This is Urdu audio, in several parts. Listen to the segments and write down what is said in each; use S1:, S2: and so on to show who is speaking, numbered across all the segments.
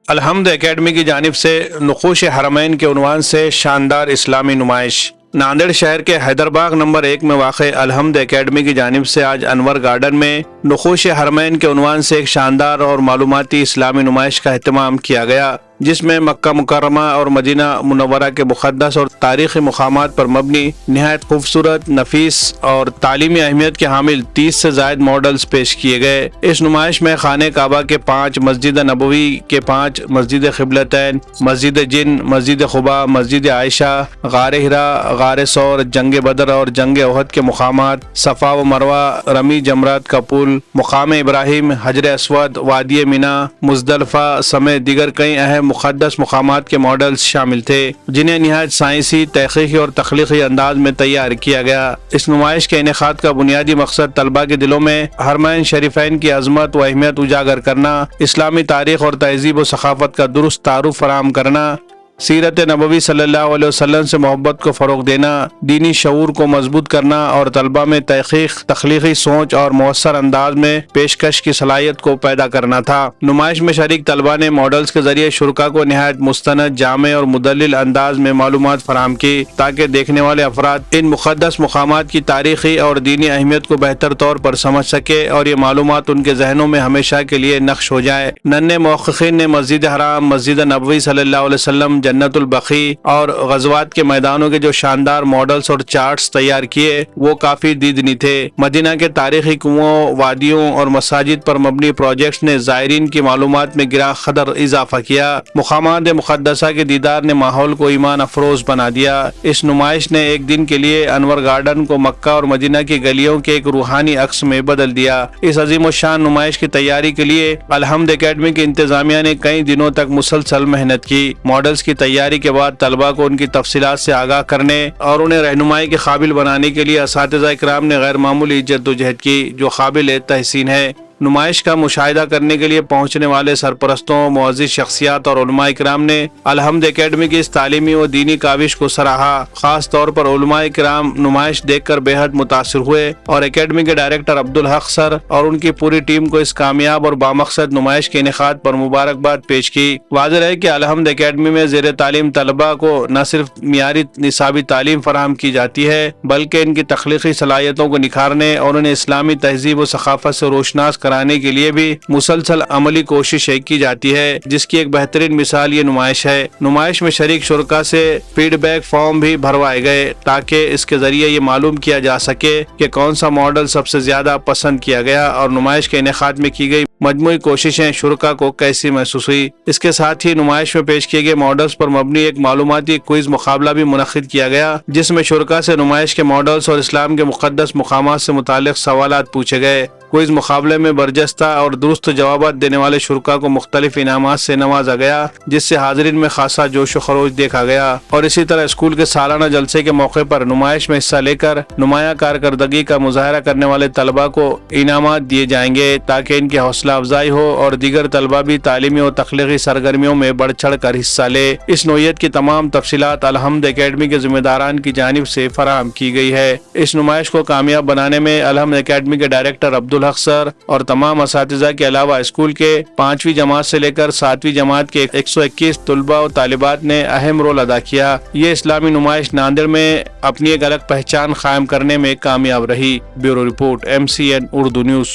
S1: الحمد اکیڈمی کی جانب سے نقوش حرمین کے عنوان سے شاندار اسلامی نمائش ناندیڑ شہر کے حیدر باغ نمبر 1 میں واقع الحمد اکیڈمی کی جانب سے آج انور گارڈن میں نقوش حرمین کے عنوان سے ایک شاندار اور معلوماتی اسلامی نمائش کا اہتمام کیا گیا، جس میں مکہ مکرمہ اور مدینہ منورہ کے مقدس اور تاریخی مقامات پر مبنی نہایت خوبصورت، نفیس اور تعلیمی اہمیت کے حامل 30 سے زائد ماڈلز پیش کیے گئے۔ اس نمائش میں خانہ کعبہ کے 5، مسجد نبوی کے 5، مسجد قبلتین، مسجد جن، مسجد قباء، مسجد عائشہ، غار ہرا، غار ثور، جنگ بدر اور جنگ احد کے مقامات، صفا و مروہ، رمی جمرات کا پل، مقام ابراہیم، حجر اسود، وادی مینا، مزدلفہ سمیت دیگر کئی اہم مقدس مقامات کے ماڈلز شامل تھے، جنہیں نہایت سائنسی، تحقیقی اور تخلیقی انداز میں تیار کیا گیا۔ اس نمائش کے انعقاد کا بنیادی مقصد طلباء کے دلوں میں حرمین شریفین کی عظمت و اہمیت اجاگر کرنا، اسلامی تاریخ اور تہذیب و ثقافت کا درست تعارف فراہم کرنا، سیرت نبوی صلی اللہ علیہ وسلم سے محبت کو فروغ دینا، دینی شعور کو مضبوط کرنا اور طلباء میں تحقیق، تخلیقی سوچ اور مؤثر انداز میں پیشکش کی صلاحیت کو پیدا کرنا تھا۔ نمائش میں شریک طلباء نے ماڈلز کے ذریعے شرکاء کو نہایت مستند، جامع اور مدلل انداز میں معلومات فراہم کی، تاکہ دیکھنے والے افراد ان مقدس مقامات کی تاریخی اور دینی اہمیت کو بہتر طور پر سمجھ سکے اور یہ معلومات ان کے ذہنوں میں ہمیشہ کے لیے نقش ہو جائے۔ ننھے محققین نے مسجد حرام، مسجد نبوی صلی اللہ علیہ وسلم، جنت البقیع اور غزوات کے میدانوں کے جو شاندار ماڈلز اور چارٹس تیار کیے وہ کافی دیدنی تھے۔ مدینہ کے تاریخی کنوؤں، وادیوں اور مساجد پر مبنی پروجیکٹس نے زائرین کی معلومات میں گراں قدر اضافہ کیا۔ مقامات مقدسہ کے دیدار نے ماحول کو ایمان افروز بنا دیا۔ اس نمائش نے ایک دن کے لیے انور گارڈن کو مکہ اور مدینہ کی گلیوں کے ایک روحانی عکس میں بدل دیا۔ اس عظیم الشان نمائش کی تیاری کے لیے الحمد اکیڈمی کی انتظامیہ نے کئی دنوں تک مسلسل محنت کی۔ ماڈلز کی تیاری کے بعد طلباء کو ان کی تفصیلات سے آگاہ کرنے اور انہیں رہنمائی کے قابل بنانے کے لیے اساتذہ اکرام نے غیر معمولی جدوجہد کی، جو قابل تحسین ہے۔ نمائش کا مشاہدہ کرنے کے لیے پہنچنے والے سرپرستوں، معزز شخصیات اور علماء اکرام نے الحمد اکیڈمی کی اس تعلیمی و دینی کاوش کو سراہا۔ خاص طور پر علماء اکرام نمائش دیکھ کر بے حد متاثر ہوئے اور اکیڈمی کے ڈائریکٹر عبدالحق سر اور ان کی پوری ٹیم کو اس کامیاب اور بامقصد نمائش کے انعقاد پر مبارکباد پیش کی۔ واضح ہے کہ الحمد اکیڈمی میں زیر تعلیم طلباء کو نہ صرف معیاری نصابی تعلیم فراہم کی جاتی ہے، بلکہ ان کی تخلیقی صلاحیتوں کو نکھارنے اور انہیں اسلامی تہذیب و ثقافت سے روشناس کرانے کے لیے بھی مسلسل عملی کوششیں کی جاتی ہے، جس کی ایک بہترین مثال یہ نمائش ہے۔ نمائش میں شریک شرکاء سے فیڈ بیک فارم بھی بھروائے گئے تاکہ اس کے ذریعے یہ معلوم کیا جا سکے کہ کون سا ماڈل سب سے زیادہ پسند کیا گیا اور نمائش کے انعقاد میں کی گئی مجموعی کوششیں شرکاء کو کیسی محسوس ہوئی۔ اس کے ساتھ ہی نمائش میں پیش کیے گئے ماڈلز پر مبنی ایک معلوماتی کوئز مقابلہ بھی منعقد کیا گیا، جس میں شرکاء سے نمائش کے ماڈلز اور اسلام کے مقدس مقامات سے متعلق سوالات پوچھے گئے۔ کوئز مقابلے میں برجستہ اور درست جوابات دینے والے شرکاء کو مختلف انعامات سے نوازا گیا، جس سے حاضرین میں خاصا جوش و خروش دیکھا گیا۔ اور اسی طرح اسکول کے سالانہ جلسے کے موقع پر نمائش میں حصہ لے کر نمایاں کارکردگی کا مظاہرہ کرنے والے طلباء کو انعامات دیے جائیں گے، تاکہ ان کی حوصلہ افزائی ہو اور دیگر طلباء بھی تعلیمی اور تخلیقی سرگرمیوں میں بڑھ چڑھ کر حصہ لے۔ اس نوعیت کی تمام تفصیلات الحمد اکیڈمی کے ذمہ داران کی جانب سے فراہم کی گئی ہے۔ اس نمائش کو کامیاب بنانے میں الحمد اکیڈمی کے ڈائریکٹر عبدالحق سر اور تمام اساتذہ کے علاوہ اسکول کے 5ویں جماعت سے لے کر 7ویں جماعت کے 121 طلباء و طالبات نے اہم رول ادا کیا۔ یہ اسلامی نمائش ناندیڑ میں اپنی ایک الگ پہچان قائم کرنے میں کامیاب رہی۔ Bureau report MCN Urdu news.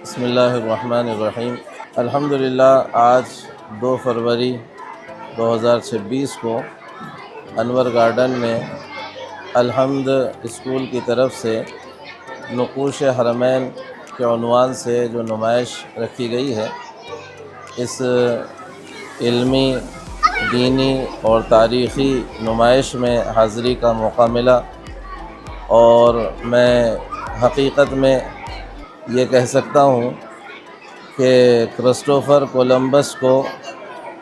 S2: بسم اللہ الرحمن الرحیم۔ الحمدللہ آج 2 فروری 2026 کو انور گارڈن میں الحمد اسکول کی طرف سے نقوش حرمین کے عنوان سے جو نمائش رکھی گئی ہے، اس علمی، دینی اور تاریخی نمائش میں حاضری کا موقع ملا اور میں حقیقت میں یہ کہہ سکتا ہوں کہ کرسٹوفر کولمبس کو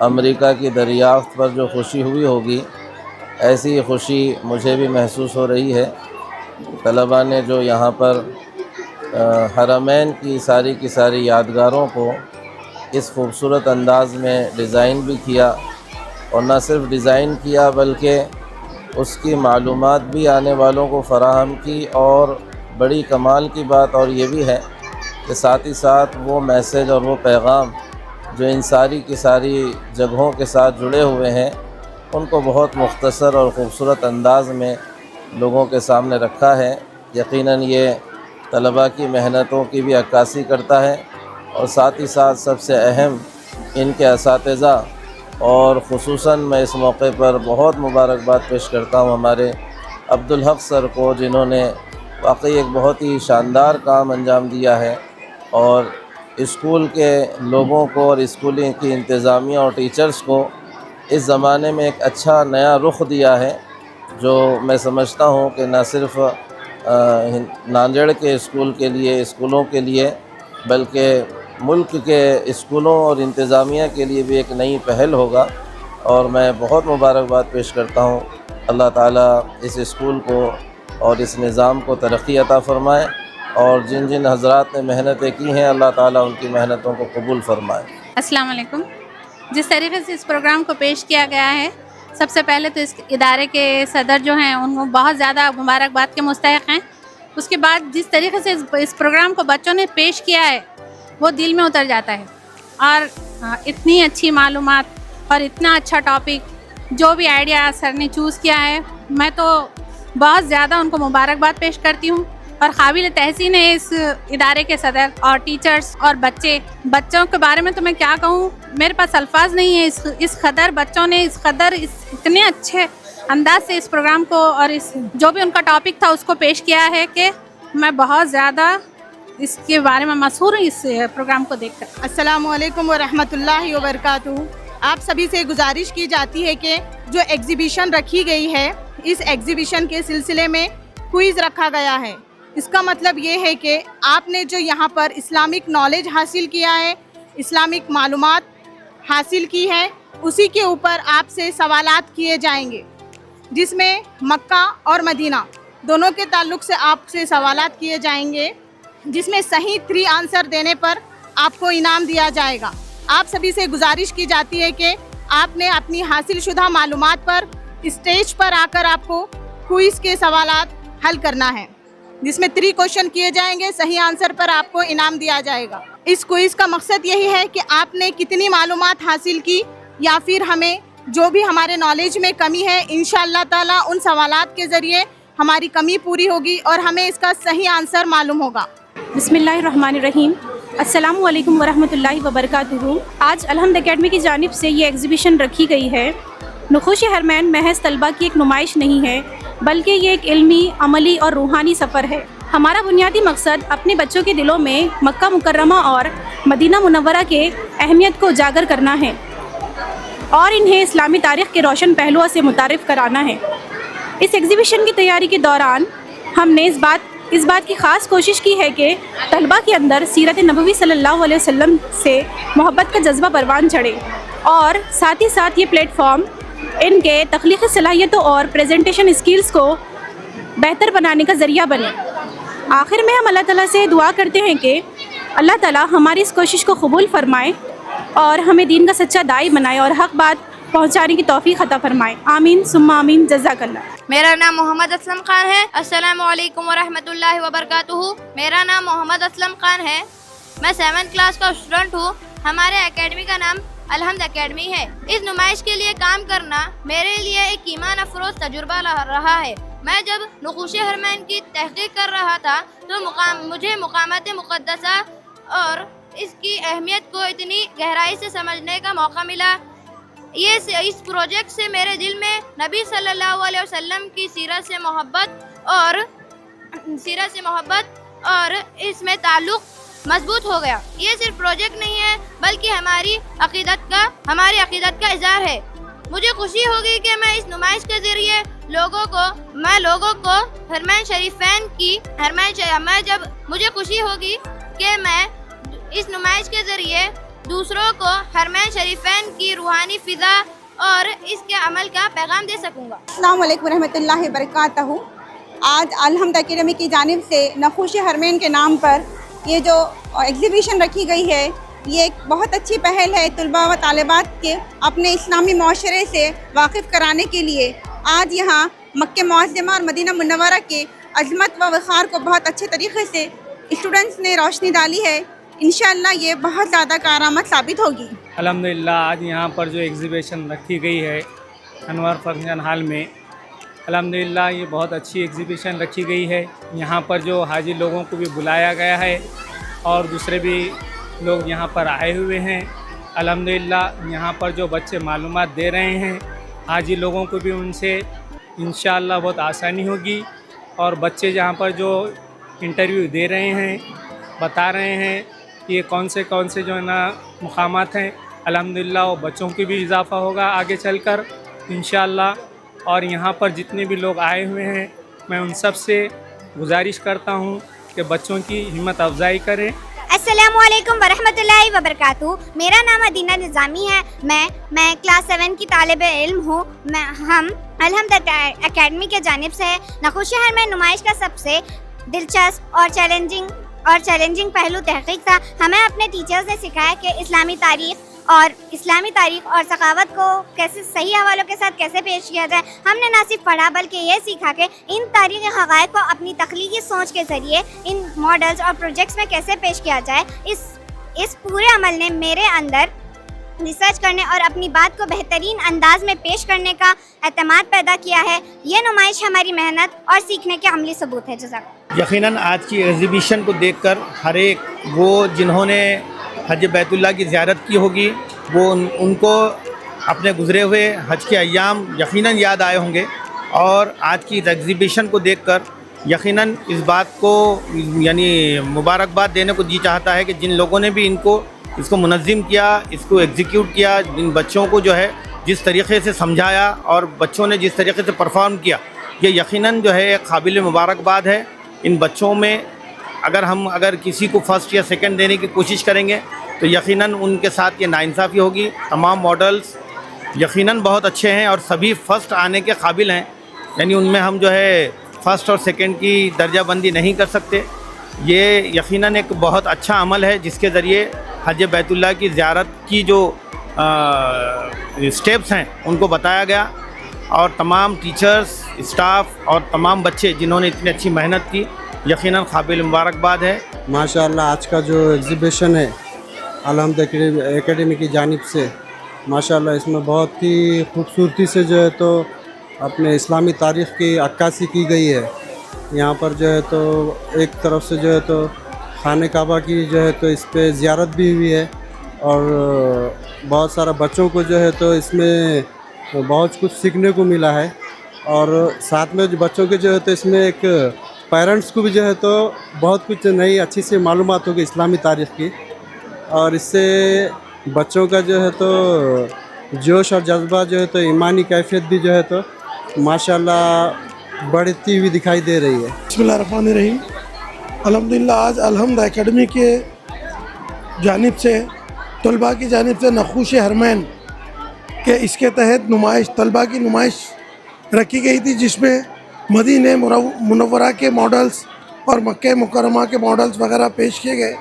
S2: امریکہ کی دریافت پر جو خوشی ہوئی ہوگی، ایسی خوشی مجھے بھی محسوس ہو رہی ہے۔ طلباء نے جو یہاں پر حرمین کی ساری یادگاروں کو اس خوبصورت انداز میں ڈیزائن بھی کیا، اور نہ صرف ڈیزائن کیا بلکہ اس کی معلومات بھی آنے والوں کو فراہم کی، اور بڑی کمال کی بات اور یہ بھی ہے کہ ساتھ ہی ساتھ وہ میسج اور وہ پیغام جو ان ساری کی ساری جگہوں کے ساتھ جڑے ہوئے ہیں ان کو بہت مختصر اور خوبصورت انداز میں لوگوں کے سامنے رکھا ہے۔ یقیناً یہ طلباء کی محنتوں کی بھی عکاسی کرتا ہے، اور ساتھ ہی ساتھ سب سے اہم ان کے اساتذہ، اور خصوصاً میں اس موقع پر بہت مبارکباد پیش کرتا ہوں ہمارے عبدالحق سر کو، جنہوں نے واقعی ایک بہت ہی شاندار کام انجام دیا ہے، اور اسکول کے لوگوں کو اور اسکول کی انتظامیہ اور ٹیچرز کو اس زمانے میں ایک اچھا نیا رخ دیا ہے، جو میں سمجھتا ہوں کہ نہ صرف ناندیڑ کے اسکول کے لیے، اسکولوں کے لیے، بلکہ ملک کے اسکولوں اور انتظامیہ کے لیے بھی ایک نئی پہل ہوگا، اور میں بہت مبارکباد پیش کرتا ہوں۔ اللہ تعالیٰ اس اسکول کو اور اس نظام کو ترقی عطا فرمائے، اور جن جن حضرات نے محنتیں کی ہیں اللہ تعالیٰ ان کی محنتوں کو قبول فرمائے۔
S3: السلام علیکم۔ جس طریقے سے اس پروگرام کو پیش کیا گیا ہے، سب سے پہلے تو اس ادارے کے صدر جو ہیں ان کو بہت زیادہ مبارکباد کے مستحق ہیں۔ اس کے بعد جس طریقے سے اس پروگرام کو بچوں نے پیش کیا ہے وہ دل میں اتر جاتا ہے، اور اتنی اچھی معلومات اور اتنا اچھا ٹاپک، جو بھی آئیڈیا سر نے چوز کیا ہے، میں تو بہت زیادہ ان کو مبارکباد پیش کرتی ہوں، اور قابل تحسین ہے اس ادارے کے صدر اور ٹیچرز اور بچوں کے بارے میں تو میں کیا کہوں، میرے پاس الفاظ نہیں ہے۔ اس قدر بچوں نے اتنے اچھے انداز سے اس پروگرام کو اور جو بھی ان کا ٹاپک تھا اس کو پیش کیا ہے کہ میں بہت زیادہ اس کے بارے میں مسحور ہوں اس پروگرام کو دیکھ کر۔
S4: السلام علیکم ورحمۃ اللہ وبرکاتہ۔ آپ سبھی سے گزارش کی جاتی ہے کہ جو ایگزیبیشن رکھی گئی ہے، اس ایگزیبیشن کے سلسلے میں کوئز رکھا گیا ہے۔ اس کا مطلب یہ ہے کہ آپ نے جو یہاں پر اسلامک نالج حاصل کیا ہے، اسلامک معلومات حاصل کی ہے، اسی کے اوپر آپ سے سوالات کیے جائیں گے، جس میں مکہ اور مدینہ دونوں کے تعلق سے آپ سے سوالات کیے جائیں گے، جس میں صحیح 3 آنسر دینے پر آپ کو انعام دیا جائے گا۔ آپ سبھی سے گزارش کی جاتی ہے کہ آپ نے اپنی حاصل شدہ معلومات پر اسٹیج پر آ کر آپ کو کوئز کے سوالات حل کرنا ہے، جس میں 3 کوشچن کیے جائیں گے، صحیح آنسر پر آپ کو انعام دیا جائے گا۔ اس کوئز کا مقصد یہی ہے کہ آپ نے کتنی معلومات حاصل کی، یا پھر ہمیں جو بھی ہمارے نالج میں کمی ہے، انشاءاللہ تعالیٰ ان سوالات کے ذریعے ہماری کمی پوری ہوگی اور ہمیں اس کا صحیح آنسر معلوم ہوگا۔
S5: بسم اللہ الرحمن الرحیم۔ السلام علیکم ورحمۃ اللہ وبرکاتہ۔ آج الحمد اکیڈمی کی جانب سے یہ ایگزیبیشن رکھی گئی ہے۔ نقوش حرمین محض طلبہ کی ایک نمائش نہیں ہے، بلکہ یہ ایک علمی، عملی اور روحانی سفر ہے۔ ہمارا بنیادی مقصد اپنے بچوں کے دلوں میں مکہ مکرمہ اور مدینہ منورہ کے اہمیت کو اجاگر کرنا ہے، اور انہیں اسلامی تاریخ کے روشن پہلوؤں سے متعارف کرانا ہے۔ اس ایگزیبیشن کی تیاری کے دوران ہم نے اس بات کی خاص کوشش کی ہے کہ طلباء کے اندر سیرت نبوی صلی اللہ علیہ وسلم سے محبت کا جذبہ پروان چڑھے، اور ساتھ ہی ساتھ یہ پلیٹ فارم ان کے تخلیقی صلاحیتوں اور پریزنٹیشن اسکلز کو بہتر بنانے کا ذریعہ بنے۔ آخر میں ہم اللہ تعالیٰ سے دعا کرتے ہیں کہ اللہ تعالیٰ ہماری اس کوشش کو قبول فرمائے اور ہمیں دین کا سچا داعی بنائے اور حق بات پہنچانے کی توفیق عطا فرمائے۔ آمین ثم آمین۔ جزاک اللہ۔
S6: میرا نام محمد اسلم خان ہے۔ السلام علیکم ورحمۃ اللہ وبرکاتہ۔ میرا نام محمد اسلم خان ہے، میں 7th کلاس کا اسٹوڈنٹ ہوں۔ ہمارے اکیڈمی کا نام الحمد اکیڈمی ہے۔ اس نمائش کے لیے کام کرنا میرے لیے ایک ایمان افروز تجربہ رہا ہے۔ میں جب نقوش حرمین کی تحقیق کر رہا تھا تو مجھے مقامات مقدسہ اور اس کی اہمیت کو اتنی گہرائی سے سمجھنے کا موقع ملا۔ اس پروجیکٹ سے میرے دل میں نبی صلی اللہ علیہ وسلم کی سیرت سے محبت اور اس میں تعلق مضبوط ہو گیا۔ یہ صرف پروجیکٹ نہیں ہے بلکہ ہماری عقیدت کا اظہار ہے۔ مجھے خوشی ہوگی کہ میں اس نمائش کے ذریعے لوگوں کو حرمین شریفین کی مجھے خوشی ہوگی کہ میں اس نمائش کے ذریعے دوسروں کو حرمین شریفین کی روحانی فضا اور اس کے عمل کا پیغام دے سکوں گا۔
S4: السلام علیکم ورحمۃ اللہ وبرکاتہ۔ آج الحمد اکیڈمی کی جانب سے نقوش حرمین کے نام پر یہ جو ایگزیبیشن رکھی گئی ہے، یہ ایک بہت اچھی پہل ہے طلباء و طالبات کے اپنے اسلامی معاشرے سے واقف کرانے کے لیے۔ آج یہاں مکہ معظمہ اور مدینہ منورہ کے عظمت و وقار کو بہت اچھے طریقے سے اسٹوڈنٹس نے روشنی ڈالی ہے۔ انشاءاللہ یہ بہت زیادہ کارآمد ثابت ہوگی۔
S7: الحمدللہ آج یہاں پر جو ایگزیبیشن رکھی گئی ہے انور فنکشن ہال میں، الحمدللہ یہ بہت اچھی ایگزیبیشن رکھی گئی ہے. یہاں پر جو حاجی لوگوں کو بھی بلایا گیا ہے اور دوسرے بھی لوگ یہاں پر آئے ہوئے ہیں. الحمدللہ یہاں پر جو بچے معلومات دے رہے ہیں حاجی لوگوں کو بھی ان سے انشاءاللہ بہت آسانی ہوگی. اور بچے جہاں پر جو انٹرویو دے رہے ہیں بتا رہے ہیں کہ یہ کون سے جو ہے نا مقامات ہیں، الحمدللہ وہ بچوں کی بھی اضافہ ہوگا آگے چل کر انشاءاللہ. اور یہاں پر جتنے بھی لوگ آئے ہوئے ہیں میں ان سب سے گزارش کرتا ہوں کہ بچوں کی ہمت افزائی کریں.
S6: السلام علیکم ورحمۃ اللہ وبرکاتہ. میرا نام ادینہ نظامی ہے. میں کلاس 7 کی طالب علم ہوں. ہم الحمد اکیڈمی کے جانب سے نخود شہر میں نمائش کا سب سے دلچسپ اور چیلنجنگ پہلو تحقیق تھا. ہمیں اپنے ٹیچرز نے سکھایا کہ اسلامی تاریخ اور ثقافت کو کیسے صحیح حوالوں کے ساتھ کیسے پیش کیا جائے. ہم نے نہ صرف پڑھا بلکہ یہ سیکھا کہ ان تاریخی حقائق کو اپنی تخلیقی سوچ کے ذریعے ان ماڈلز اور پروجیکٹس میں کیسے پیش کیا جائے. اس پورے عمل نے میرے اندر ریسرچ کرنے اور اپنی بات کو بہترین انداز میں پیش کرنے کا اعتماد پیدا کیا ہے. یہ نمائش ہماری محنت اور سیکھنے کے عملی ثبوت ہے. جزاک.
S8: یقیناً آج کی ایگزیبیشن کو دیکھ کر ہر ایک وہ جنہوں نے حج بیت اللہ کی زیارت کی ہوگی وہ ان کو اپنے گزرے ہوئے حج کے ایام یقیناً یاد آئے ہوں گے. اور آج کی اس ایگزیبیشن کو دیکھ کر یقیناً اس بات کو یعنی مبارکباد دینے کو جی چاہتا ہے کہ جن لوگوں نے بھی اس کو منظم کیا، اس کو ایگزیکیوٹ کیا، جن بچوں کو جو ہے جس طریقے سے سمجھایا اور بچوں نے جس طریقے سے پرفارم کیا، یہ یقیناً جو ہے قابل مبارکباد ہے. ان بچوں میں اگر کسی کو فرسٹ یا سیکنڈ دینے کی کوشش کریں گے تو یقیناً ان کے ساتھ یہ ناانصافی ہوگی. تمام ماڈلز یقیناً بہت اچھے ہیں اور سبھی فرسٹ آنے کے قابل ہیں. یعنی ان میں ہم جو ہے فرسٹ اور سیکنڈ کی درجہ بندی نہیں کر سکتے. یہ یقیناً ایک بہت اچھا عمل ہے جس کے ذریعے حج بیت اللہ کی زیارت کی جو اسٹیپس ہیں ان کو بتایا گیا. اور تمام ٹیچرز، اسٹاف اور تمام بچے جنہوں نے اتنی اچھی محنت کی یقیناً قابل مبارکباد ہے.
S9: ماشاءاللہ آج کا جو ایگزیبیشن ہے الحمد اکیڈمی کی جانب سے ماشاءاللہ اس میں بہت ہی خوبصورتی سے جو ہے تو اپنے اسلامی تاریخ کی عکاسی کی گئی ہے. یہاں پر جو ہے تو ایک طرف سے جو ہے تو خانہ کعبہ کی جو ہے تو اس پہ زیارت بھی ہوئی ہے اور بہت سارا بچوں کو جو ہے تو اس میں بہت کچھ سیکھنے کو ملا ہے. اور ساتھ میں جو بچوں کے جو ہے تو اس میں ایک پیرنٹس کو بھی جو ہے تو بہت کچھ نئی اچھی سی معلومات ہوگی اسلامی تاریخ کی. اور اس سے بچوں کا جو ہے تو جوش اور جذبہ جو ہے تو ایمانی کیفیت بھی جو ہے تو ماشاءاللہ بڑھتی ہوئی دکھائی دے رہی ہے.
S10: بسم اللہ الرحمن الرحیم. الحمدللہ آج الحمد اکیڈمی کے جانب سے طلباء کی جانب سے نخوش حرمین کہ اس کے تحت طلباء کی نمائش رکھی گئی تھی جس میں مدینہ منورہ کے ماڈلز اور مکہ مکرمہ کے ماڈلز وغیرہ پیش کیے گئے.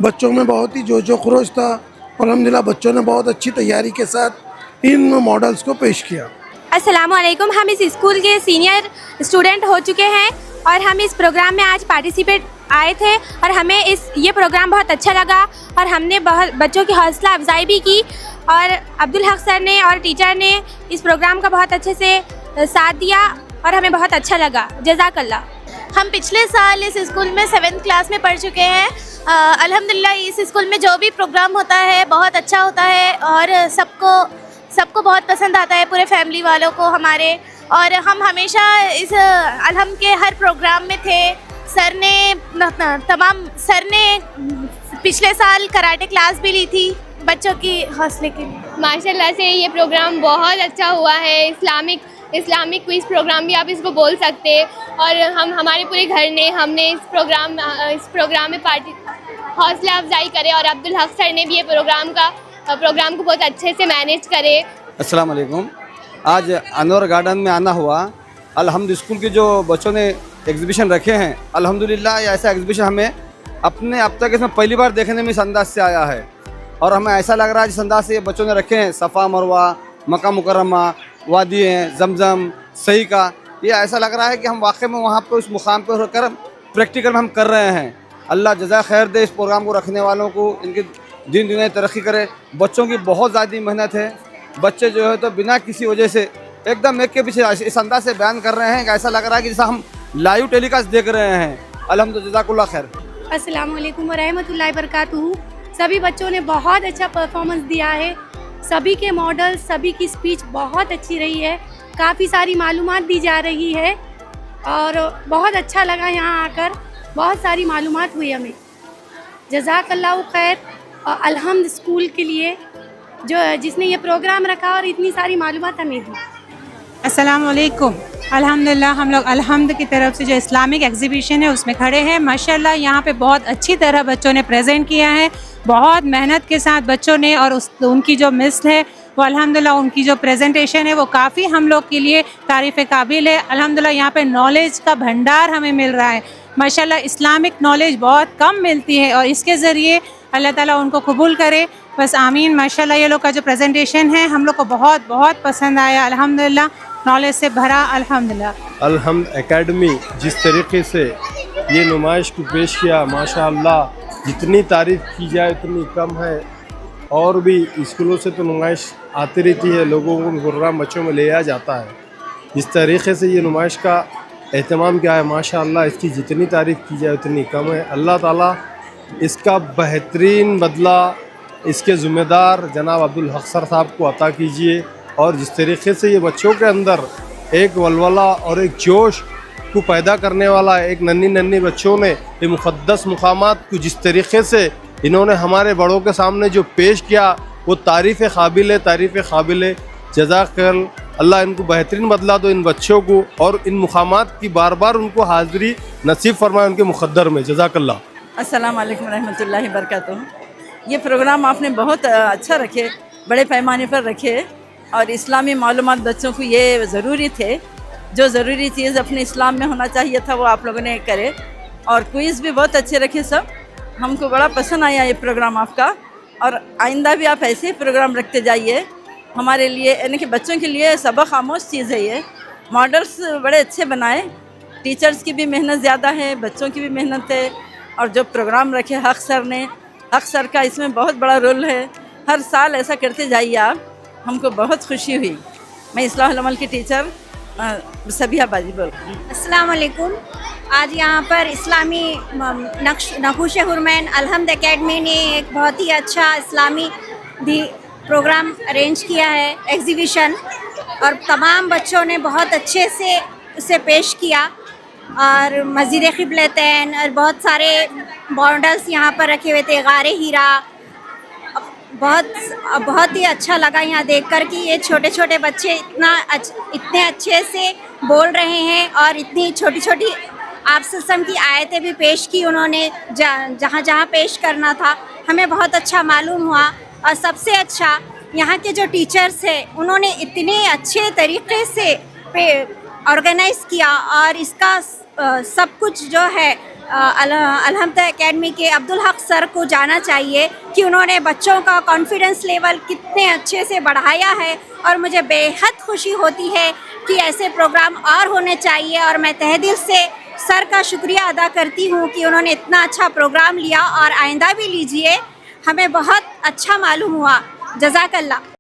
S10: بچوں میں بہت ہی جوش و خروش تھا. الحمدللہ بچوں نے بہت اچھی تیاری کے ساتھ ان ماڈلز کو پیش کیا.
S5: السلام علیکم. ہم اس اسکول کے سینئر اسٹوڈنٹ ہو چکے ہیں اور ہم اس پروگرام میں آج پارٹیسپیٹ آئے تھے اور ہمیں یہ پروگرام بہت اچھا لگا اور ہم نے بہت بچوں کی حوصلہ افزائی بھی کی اور عبدالحق سر نے اور ٹیچر نے اس پروگرام کا بہت اچھے سے ساتھ دیا اور ہمیں بہت اچھا لگا. جزاک اللہ.
S3: ہم پچھلے سال اس اسکول میں 7th کلاس میں پڑھ چکے ہیں. الحمدللہ اس اسکول میں جو بھی پروگرام ہوتا ہے بہت اچھا ہوتا ہے اور سب کو بہت پسند آتا ہے، پورے فیملی والوں کو ہمارے. اور ہم ہمیشہ اس الحمد کے ہر پروگرام میں تھے. سر نے پچھلے سال کراٹے کلاس بھی لی تھی بچوں کی حوصلے کے لیے.
S11: ماشاءاللہ سے یہ پروگرام بہت اچھا ہوا ہے. اسلامک کوئز پروگرام بھی آپ اس کو بول سکتے. اور ہمارے پورے گھر نے ہم نے اس پروگرام میں حوصلہ افزائی کرے اور عبدالحق سر نے بھی یہ پروگرام کو بہت اچھے سے مینیج کرے.
S12: السلام علیکم. آج انور گارڈن میں آنا ہوا. الحمد اسکول کے جو بچوں نے ایگزیبیشن رکھے ہیں الحمدللہ یہ ایسا ایگزیبیشن ہمیں اپنے اب تک اس میں پہلی بار دیکھنے میں اس انداز سے آیا ہے اور ہمیں ایسا لگ رہا ہے جس انداز سے یہ بچوں نے رکھے ہیں صفا مروہ، مکہ مکرمہ، وادی ہیں، زمزم، صحیح کا، یہ ایسا لگ رہا ہے کہ ہم واقعی میں وہاں پہ اس مقام پہ ہو کر پریکٹیکل میں ہم کر رہے ہیں. اللہ جزائے خیر دے اس پروگرام کو رکھنے والوں کو، ان کے دن دنیا ترقی کرے. بچوں کی بہت زیادہ محنت ہے. بچے جو ہے تو بنا کسی وجہ سے ایک دم ایک کے پیچھے اس انداز سے بیان کر رہے ہیں کہ ایسا لگ رہا ہے کہ جیسا ہم لائیو ٹیلی کاسٹ دیکھ رہے ہیں. الحمدللہ جزاک اللہ خیر.
S5: السلام علیکم ورحمۃ اللہ وبرکاتہ. سبھی بچوں نے بہت اچھا پرفارمنس دیا ہے. سبھی کے ماڈل، سبھی کی اسپیچ بہت اچھی رہی ہے. کافی ساری معلومات دی جا رہی ہے اور بہت اچھا لگا یہاں آ کر. بہت ساری معلومات ہوئی ہمیں. جزاک اللہ خیر. الحمد اسکول کے لیے جس نے یہ پروگرام رکھا اور اتنی ساری معلومات ہمیں دی.
S13: السلام علیکم. الحمدللہ ہم لوگ الحمد کی طرف سے جو اسلامک ایگزیبیشن ہے اس میں کھڑے ہیں. ماشاءاللہ یہاں پہ بہت اچھی طرح بچوں نے پریزنٹ کیا ہے. بہت محنت کے ساتھ بچوں نے، اور ان کی جو مثل ہے وہ الحمدللہ ان کی جو پریزنٹیشن ہے وہ کافی ہم لوگ کے لیے تعریف قابل ہے. الحمدللہ یہاں پہ نالج کا بھنڈار ہمیں مل رہا ہے. ماشاءاللہ اسلامک نالج بہت کم ملتی ہے اور اس کے ذریعے اللہ تعالیٰ ان کو قبول کرے. بس آمین. ماشاءاللہ یہ لوگ کا جو پریزنٹیشن ہے ہم لوگ کو بہت بہت پسند آیا. الحمدللہ نالج سے بھرا. الحمدللہ.
S14: الحمد اکیڈمی جس طریقے سے یہ نمائش کو پیش کیا، ماشاءاللہ جتنی تعریف کی جائے اتنی کم ہے. اور بھی اسکولوں سے تو نمائش آتی رہتی ہے، لوگوں کو پروگرام بچوں میں لے جاتا ہے. جس طریقے سے یہ نمائش کا اہتمام کیا ہے، ماشاءاللہ اس کی جتنی تعریف کی جائے اتنی کم ہے. اللہ تعالیٰ اس کا بہترین بدلہ اس کے ذمہ دار جناب عبدالحق سر صاحب کو عطا کیجیے. اور جس طریقے سے یہ بچوں کے اندر ایک ولولہ اور ایک جوش کو پیدا کرنے والا ایک ننھی بچوں نے یہ مقدس مقامات کو جس طریقے سے انہوں نے ہمارے بڑوں کے سامنے جو پیش کیا وہ تعریف قابل ہے. جزاک اللہ ان کو بہترین بدلہ دو ان بچوں کو، اور ان مقامات کی بار بار ان کو حاضری نصیب فرمائے ان کے مقدر میں. جزاک اللہ.
S15: السلام علیکم ورحمۃ اللہ وبرکاتہ. یہ پروگرام آپ نے بہت اچھا رکھے، بڑے پیمانے پر رکھے، اور اسلامی معلومات بچوں کو یہ ضروری تھے. جو ضروری چیز اپنے اسلام میں ہونا چاہیے تھا وہ آپ لوگوں نے کرے. اور کوئز بھی بہت اچھے رکھے سب. ہم کو بڑا پسند آیا یہ پروگرام آپ کا، اور آئندہ بھی آپ ایسے ہی پروگرام رکھتے جائیے ہمارے لیے، یعنی کہ بچوں کے لیے سبق آموز چیز ہے. یہ ماڈلس بڑے اچھے بنائے. ٹیچرز کی بھی محنت زیادہ ہے، بچوں کی بھی محنت ہے. اور جو پروگرام رکھے حق سر نے، حق سر کا اس میں بہت بڑا رول ہے. ہر سال ایسا کرتے جائیے آپ. ہم کو بہت خوشی ہوئی. میں اصلاح العمل کی ٹیچر سبیہ بازی بول رہی ہوں.
S16: السلام علیکم. آج یہاں پر اسلامی نقوش حرمین الحمد اکیڈمی نے ایک بہت ہی اچھا اسلامی پروگرام ارینج کیا ہے، ایگزیبیشن، اور تمام بچوں نے بہت اچھے سے اسے پیش کیا. اور مسجد قبلتین اور بہت سارے ماڈلس یہاں پر رکھے ہوئے تھے، غار ہیرا. بہت ہی اچھا لگا یہاں دیکھ کر کہ یہ چھوٹے چھوٹے بچے اتنے اچھے سے بول رہے ہیں، اور اتنی چھوٹی چھوٹی آپ سسٹم کی آیتیں بھی پیش کی انہوں نے جہاں جہاں پیش کرنا تھا. ہمیں بہت اچھا معلوم ہوا. اور سب سے اچھا یہاں کے جو ٹیچرس ہیں انہوں نے اتنے اچھے طریقے سے آرگنائز کیا. اور اس کا سب کچھ جو ہے الحمد اکیڈمی کے عبدالحق سر کو جانا چاہیے کہ انہوں نے بچوں کا کانفیڈنس لیول کتنے اچھے سے بڑھایا ہے. اور مجھے بے حد خوشی ہوتی ہے کہ ایسے پروگرام اور ہونے چاہیے. اور میں تہ دل سے سر کا شکریہ ادا کرتی ہوں کہ انہوں نے اتنا اچھا پروگرام لیا، اور آئندہ بھی لیجئے. ہمیں بہت اچھا معلوم ہوا. جزاک اللہ.